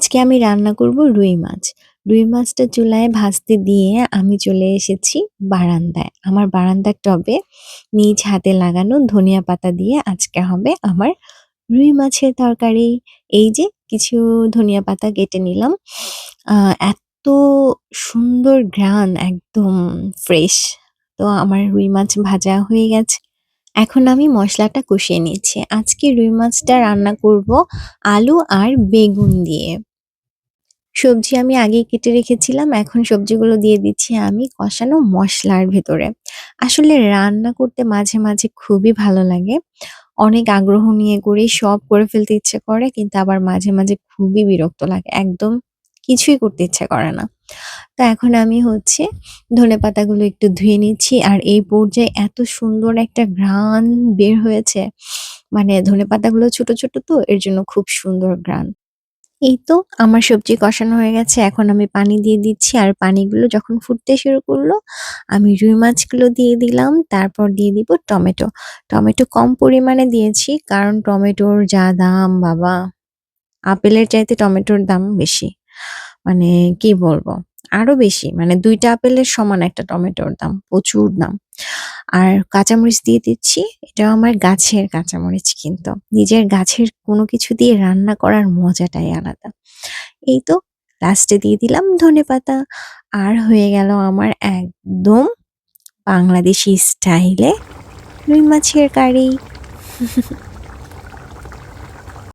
আজকে আমি রান্না করব রুই মাছ। রুই মাছটা চুলায় ভাজতে দিয়ে আমি চলে এসেছি বারান্দায়। আমার বারান্দার টবে নিজ হাতে লাগানো ধনিয়া পাতা দিয়ে আজকে হবে আমার রুই মাছের তরকারি। এই যে কিছু ধনিয়া পাতা কেটে নিলাম। এত সুন্দর ঘ্রাণ, একদম ফ্রেশ। তো আমার রুই মাছ ভাজা হয়ে গেছে। এখন আমি মসলাটা কষিয়ে নিচ্ছি। আজকে রুই মাছটা রান্না করব আলু আর বেগুন দিয়ে। সবজি আমি আগেই কেটে রেখেছিলাম। এখন সবজিগুলো দিয়ে দিচ্ছি আমি কষানো মসলার ভেতরে। আসলে রান্না করতে মাঝে, মাঝে খুবই ভালো লাগে। অনেক আগ্রহ নিয়ে করি, সব করে ফেলতে ইচ্ছে করে, কিন্তু আবার মাঝে, মাঝে খুবই বিরক্ত লাগে। একদম কিছুই করতে ইচ্ছে করে না। তো এখন আমি ধনেপাতাগুলো একটু ধুয়ে নিচ্ছি। আর এই পর্যায়ে এত সুন্দর একটা ঘ্রাণ বের হয়েছে। মানে ধনেপাতাগুলো ছোট, ছোট তো এর জন্য খুব সুন্দর ঘ্রাণ। এই তো আমার সবজি কষানো হয়ে গেছে। এখন আমি পানি দিয়ে দিচ্ছি। আর পানিগুলো যখন ফুটতে শুরু করলো, আমি রুই মাছগুলো দিয়ে দিলাম। তারপর দিয়ে দিব টমেটো। টমেটো কম পরিমাণে দিয়েছি কারণ টমেটোর যা দাম বাবা! আপেলের চাইতে টমেটোর দাম বেশি। মানে কি বলবো? আরো বেশি। মানে ২ টা আপেলের সমান একটা টমেটোর দাম। প্রচুর দাম। আর কাঁচামরিচ দিয়ে দিচ্ছি। এটাও আমার গাছের কাঁচামরিচ কিন্তু। নিজের গাছের কোনো কিছু দিয়ে রান্না করার মজাটাই আলাদা। এই তো লাস্টে দিয়ে দিলাম ধনেপাতা। আর হয়ে গেল আমার একদম বাংলাদেশি স্টাইলে রুই মাছের কারি।